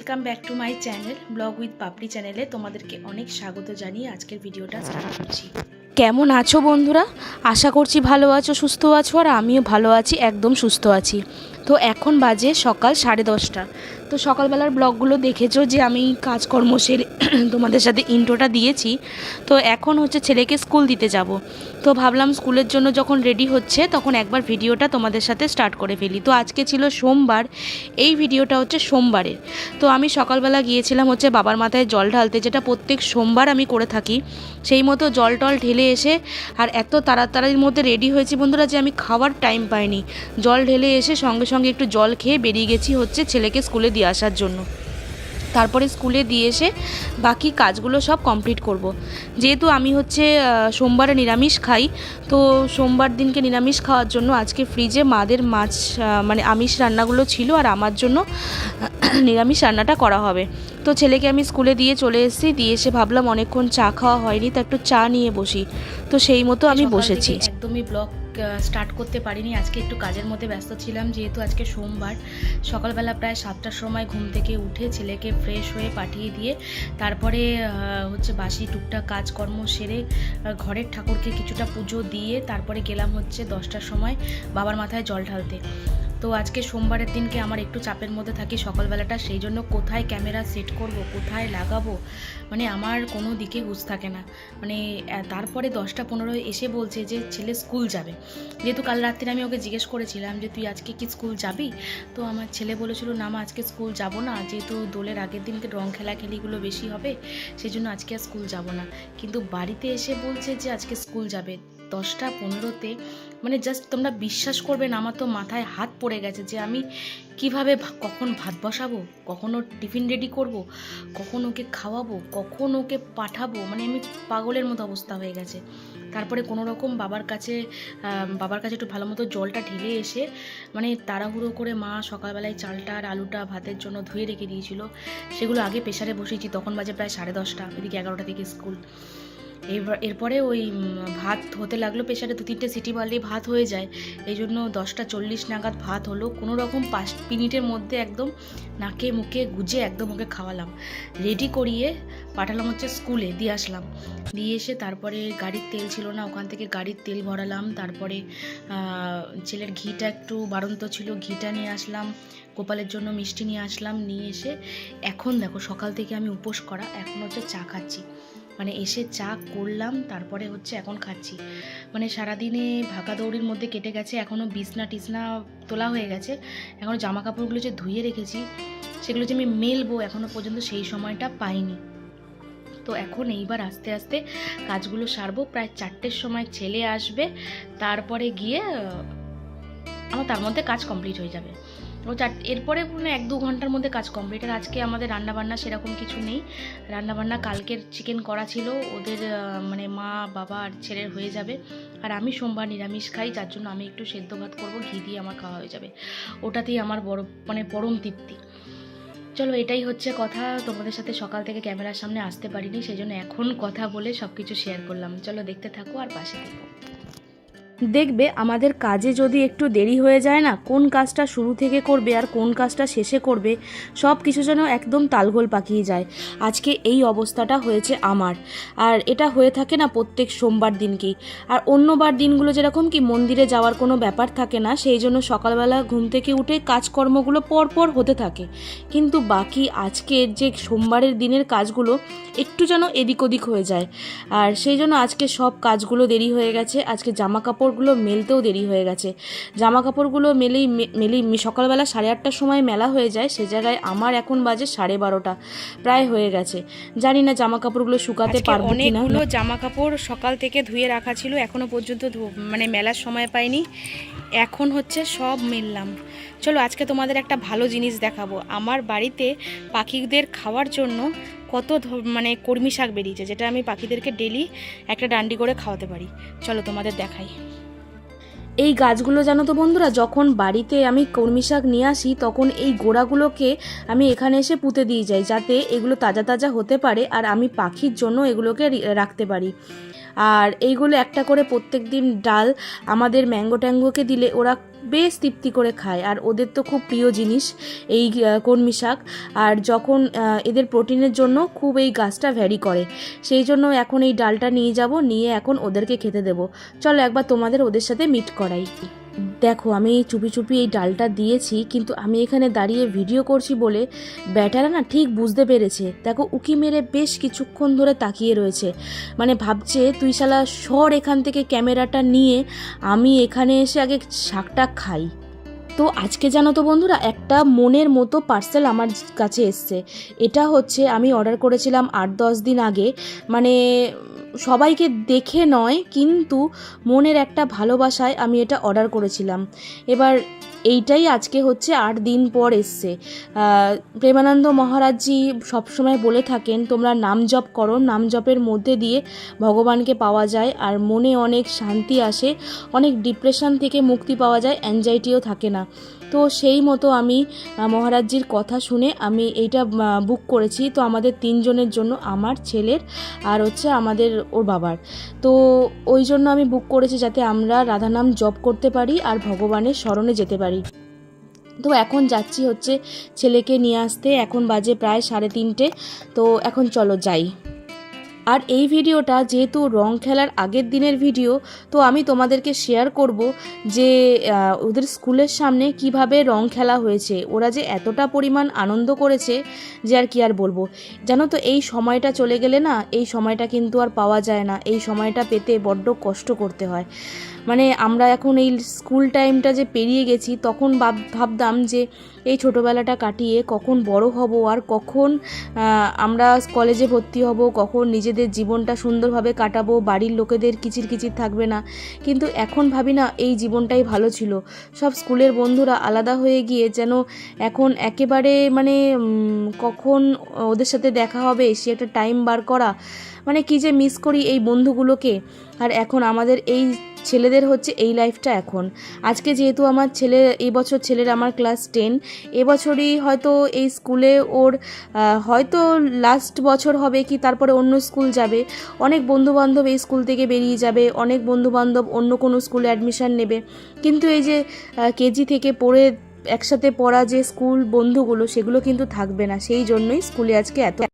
Welcome back to my channel blog with Papri চ্যানেলে তোমাদেরকে অনেক স্বাগত জানিয়ে আজকের ভিডিওটা স্টার্ট করছি। কেমন আছো বন্ধুরা? আশা করছি ভালো আছো, সুস্থ আছো, আর আমিও ভালো আছি, একদম সুস্থ আছি। তো এখন বাজে সকাল 10:30। তো সকালবেলার ব্লগগুলো দেখেছো যে আমি কাজকর্ম সেরে তোমাদের সাথে ইন্ট্রোটা দিয়েছি। তো এখন হচ্ছে ছেলেকে স্কুল দিতে যাব। তো ভাবলাম স্কুলের জন্য যখন রেডি হচ্ছে তখন একবার ভিডিওটা তোমাদের সাথে স্টার্ট করে ফেলি। তো আজকে ছিল সোমবার, এই ভিডিওটা হচ্ছে সোমবারের। তো আমি সকালবেলা গিয়েছিলাম হচ্ছে বাবার মাথায় জল ঢালতে, যেটা প্রত্যেক সোমবার আমি করে থাকি। সেই মতো জল টল ঢেলে এসে আর এত তাড়াতাড়ির মধ্যে রেডি হয়েছি বন্ধুরা যে আমি খাওয়ার টাইম পাইনি। জল ঢেলে এসে সঙ্গে সঙ্গে একটু জল খেয়ে বেরিয়ে গেছি হচ্ছে ছেলেকে স্কুলে দিয়ে আসার জন্য। তারপরে স্কুলে দিয়ে এসে বাকি কাজগুলো সব কমপ্লিট করব। যেহেতু আমি হচ্ছে সোমবারে নিরামিষ খাই, তো সোমবার দিনকে নিরামিষ খাওয়ার জন্য আজকে ফ্রিজে মাদের মাছ মানে আমিষ রান্নাগুলো ছিল, আর আমার জন্য নিরামিষ রান্নাটা করা হবে। তো ছেলেকে আমি স্কুলে দিয়ে চলে এসেছি, দিয়ে এসে ভাবলাম অনেকক্ষণ চা খাওয়া হয়নি, তো একটু চা নিয়ে বসি। তো সেই মতো আমি বসেছি। একদমই ব্লগ স্টার্ট করতে পারিনি, আজকে একটু কাজের মধ্যে ব্যস্ত ছিলাম। যেহেতু আজকে সোমবার, সকালবেলা প্রায় 7টার সময় ঘুম থেকে উঠে ছেলেকে ফ্রেশ হয়ে পাঠিয়ে দিয়ে তারপরে হচ্ছে বাসি টুকটাক কাজকর্ম সেরে ঘরের ঠাকুরকে কিছুটা পুজো দিয়ে তারপরে গেলাম হচ্ছে 10টার সময় বাবার মাথায় জল ঢালতে। তো আজকে সোমবারের দিনকে আমার একটু চাপের মধ্যে থাকি সকালবেলাটা, সেই জন্য কোথায় ক্যামেরা সেট করব, কোথায় লাগাবো, মানে আমার কোনো দিকে হুঁশ থাকে না। মানে তারপরে 10টা 15 এসে বলছে যে ছেলে স্কুল যাবে। যেহেতু কাল রাত্রে আমি ওকে জিজ্ঞেস করেছিলাম যে তুই আজকে কি স্কুল যাবি, তো আমার ছেলে বলেছিল না মা আজকে স্কুল যাব না, যেহেতু দোলের আগের দিনকে রং খেলাখেলিগুলো বেশি হবে, সেই জন্য আজকে আর স্কুল যাব না। কিন্তু বাড়িতে এসে বলছে যে আজকে স্কুল যাবে 10টা 15-তে। মানে জাস্ট তোমরা বিশ্বাস করবে না, আমার তো মাথায় হাত পড়ে গেছে যে আমি কিভাবে কখন ভাত বসাবো, কখন ওর টিফিন রেডি করব, কখন ওকে খাওয়াবো, কখন ওকে পাঠাবো, মানে আমি পাগলের মতো অবস্থা হয়ে গেছে। তারপরে কোনো রকম বাবার কাছে একটু ভালো মতো জলটা ঢেলে এসে মানে তাড়াহুড়ো করে মা সকালবেলায় চালটা আর আলুটা ভাতের জন্য ধুয়ে রেখে দিয়েছিল, সেগুলো আগে প্রেসারে বসিয়েছি। তখন বাজে প্রায় 10:30, এদিকে 11টা থেকে স্কুল। এরপরে ওই ভাত হতে লাগলো, প্রেসারে 2-3টে সিটি মারলেই ভাত হয়ে যায়। এই জন্য 10টা 40 নাগাদ ভাত হলো, কোনো রকম 5 মিনিটের মধ্যে একদম নাকে মুখে গুজে একদম ওকে খাওয়ালাম, রেডি করিয়ে পাঠালাম হচ্ছে স্কুলে, দিয়ে আসলাম। দিয়ে এসে তারপরে গাড়ির তেল ছিল না, ওখান থেকে গাড়ির তেল ভরালাম। তারপরে ছেলের ঘিটা একটু বাড়ন্ত ছিল, ঘিটা নিয়ে আসলাম, গোপালের জন্য মিষ্টি নিয়ে আসলাম। নিয়ে এসে এখন দেখো সকাল থেকে আমি উপোস করা, এখন হচ্ছে চা খাচ্ছি। মানে এসে চা করলাম, তারপরে হচ্ছে এখন খাচ্ছি। মানে সারাদিনে ভাগা দৌড়ির মধ্যে কেটে গেছে, এখনও বিছনা টিছনা তোলা হয়ে গেছে, এখনও জামা কাপড়গুলো যে ধুয়ে রেখেছি সেগুলো যে আমি মেলবো এখনও পর্যন্ত সেই সময়টা পাইনি। তো এখন এইবার আস্তে আস্তে কাজগুলো সারবো। প্রায় 4টের সময় ছেলে আসবে, তারপরে গিয়ে আমার তার মধ্যে কাজ কমপ্লিট হয়ে যাবে। এরপরে মানে 1-2 ঘন্টার মধ্যে কাজ কমপ্লিট। আর আজকে আমাদের রান্নাবান্না সেরকম কিছু নেই, রান্নাবান্না কালকের চিকেন করা ছিল, ওদের মানে মা বাবা আর ছেলের হয়ে যাবে। আর আমি সোমবার নিরামিষ খাই, যার জন্য আমি একটু সেদ্ধ ভাত করবো, ঘি দিয়ে আমার খাওয়া হয়ে যাবে, ওটাতেই আমার পরম তৃপ্তি। চলো এটাই হচ্ছে কথা, তোমাদের সাথে সকাল থেকে ক্যামেরার সামনে আসতে পারিনি, সেই জন্য এখন কথা বলে সব কিছু শেয়ার করলাম। চলো দেখতে থাকো আর পাশে থেকো। দেখবে আমাদের কাজে যদি একটু দেরি হয়ে যায় না, কোন কাজটা শুরু থেকে করবে আর কোন কাজটা শেষে করবে সব কিছু যেন একদম তালগোল পাকিয়ে যায়। আজকে এই অবস্থাটা হয়েছে আমার, আর এটা হয়ে থাকে না প্রত্যেক সোমবার দিনকেই। আর অন্যবার দিনগুলো যেরকম কি মন্দিরে যাওয়ার কোনো ব্যাপার থাকে না, সেই জন্য সকালবেলা ঘুম থেকে উঠে কাজকর্মগুলো পরপর হতে থাকে। কিন্তু বাকি আজকের যে সোমবারের দিনের কাজগুলো একটু যেন এদিক ওদিক হয়ে যায়, আর সেই জন্য আজকে সব কাজগুলো দেরি হয়ে গেছে। আজকে জামা কাপড়গুলো মেলতেও দেরি হয়ে গেছে, জামা কাপড়গুলো মেলেই সকালবেলা 8:30টার সময় মেলা হয়ে যায়, সে জায়গায় আমার এখন বাজে 12:30 প্রায় হয়ে গেছে। জানি না জামা কাপড়গুলো শুকাতে পারবো কিনা। অনেকগুলো জামা কাপড় সকাল থেকে ধুয়ে রাখা ছিল, এখনো পর্যন্ত মানে মেলার সময় পাইনি, এখন হচ্ছে সব মেললাম। চলো আজকে তোমাদের একটা ভালো জিনিস দেখাবো। আমার বাড়িতে পাখিদের খাওয়ার জন্য কত মানে কলমি শাক বেরিয়েছে, যেটা আমি পাখিদেরকে ডেলি একটা ডান্ডি করে খাওয়াতে পারি। চলো তোমাদের দেখাই। এই গাছগুলো জানো তো বন্ধুরা, যখন বাড়িতে আমি কলমি শাক নিয়ে আসি তখন এই গোড়াগুলোকে আমি এখানে এসে পুঁতে দিয়ে যাই, যাতে এগুলো তাজা তাজা হতে পারে আর আমি পাখির জন্য এগুলোকে রাখতে পারি। আর এইগুলো একটা করে প্রত্যেক দিন ডাল আমাদের ম্যাঙ্গো ট্যাঙ্গোকে দিলে ওরা বেশ তৃপ্তি করে খায়। আর ওদের তো খুব প্রিয় জিনিস এই কলমি শাক। আর যখন এদের প্রোটিনের জন্য খুব এই গাছটা ভ্যারি করে, সেই জন্য এখন এই ডালটা নিয়ে যাব, নিয়ে এখন ওদেরকে খেতে দেবো। চলো একবার তোমাদের ওদের সাথে মিট করাই। দেখো আমি চুপি চুপি এই ডালটা দিয়েছি, কিন্তু আমি এখানে দাঁড়িয়ে ভিডিও করছি বলে ব্যাটারা না ঠিক বুঝতে পেরেছে। দেখো উকি মেরে বেশ কিছুক্ষণ ধরে তাকিয়ে রয়েছে, মানে ভাবছে তুই শালা সর এখান থেকে ক্যামেরাটা নিয়ে, আমি এখানে এসে আগে শাকটা খাই। তো আজকে জানো তো বন্ধুরা, একটা মনের মতো পার্সেল আমার কাছে এসছে। এটা হচ্ছে আমি অর্ডার করেছিলাম 8-10 দিন আগে, মানে সবাইকে দেখে নয়, কিন্তু মনের একটা ভালোবাসায় আমি এটা অর্ডার করেছিলাম। এবার এইটাই আজকে হচ্ছে 8 দিন পর এসছে। প্রেমানন্দ মহারাজজি সবসময় বলে থাকেন তোমরা নাম জপ করো, নাম জপের মধ্যে দিয়ে ভগবানকে পাওয়া যায় আর মনে অনেক শান্তি আসে, অনেক ডিপ্রেশন থেকে মুক্তি পাওয়া যায়, অ্যাংজাইটিও থাকে না। তো সেই মতো আমি মহারাজজির কথা শুনে আমি এইটা বুক করেছি। তো আমাদের 3 জনের জন্য, আমার ছেলের আর হচ্ছে আমাদের ওর বাবার। তো ওই জন্য আমি বুক করেছি যাতে আমরা রাধা নাম জপ করতে পারি আর ভগবানের শরণে যেতে পারি। তো এখন যাচ্ছি হচ্ছে ছেলেকে নিয়ে আসতে, এখন বাজে প্রায় 3:30। তো এখন চলো যাই। আর এই ভিডিওটা যেহেতু রং খেলার আগের দিনের ভিডিও, তো আমি তোমাদেরকে শেয়ার করব যে ওদের স্কুলের সামনে কিভাবে রং খেলা হয়েছে। ওরা যে এতটা পরিমাণ আনন্দ করেছে যে আর কি আর বলবো। জানো তো এই সময়টা চলে গেলে না, এই সময়টা কিন্তু আর পাওয়া যায় না। এই সময়টা পেতে বড্ড কষ্ট করতে হয়। মানে আমরা এখন এই স্কুল টাইমটা যে পেরিয়ে গেছি, তখন ভাবতাম যে এই ছোটোবেলাটা কাটিয়ে কখন বড় হব আর কখন আমরা কলেজে ভর্তি হব, কখন নিজেদের জীবনটা সুন্দরভাবে কাটাবো, বাড়ির লোকেদের কিচির কিচির থাকবে না। কিন্তু এখন ভাবি না এই জীবনটাই ভালো ছিল। সব স্কুলের বন্ধুরা আলাদা হয়ে গিয়ে যেন এখন একেবারে মানে কখন ওদের সাথে দেখা হবে সে একটা টাইম বার করা, মানে কী যে মিস করি এই বন্ধুগুলোকে। আর এখন আমাদের এই ছেলেদের হচ্ছে এই লাইফটা এখন। আজকে যেহেতু আমার ছেলে, এই বছর ছেলের আমার ক্লাস 10, এবছরই হয়তো এই স্কুলে ওর হয়তো লাস্ট বছর হবে কি তারপরে অন্য স্কুল যাবে। অনেক বন্ধুবান্ধব এই স্কুল থেকে বেরিয়ে যাবে, অনেক বন্ধুবান্ধব অন্য কোনো স্কুলে অ্যাডমিশান নেবে, কিন্তু এই যে কেজি থেকে পড়ে একসাথে পড়া যে স্কুল বন্ধুগুলো, সেগুলো কিন্তু থাকবে না। সেই জন্যই স্কুলে আজকে এত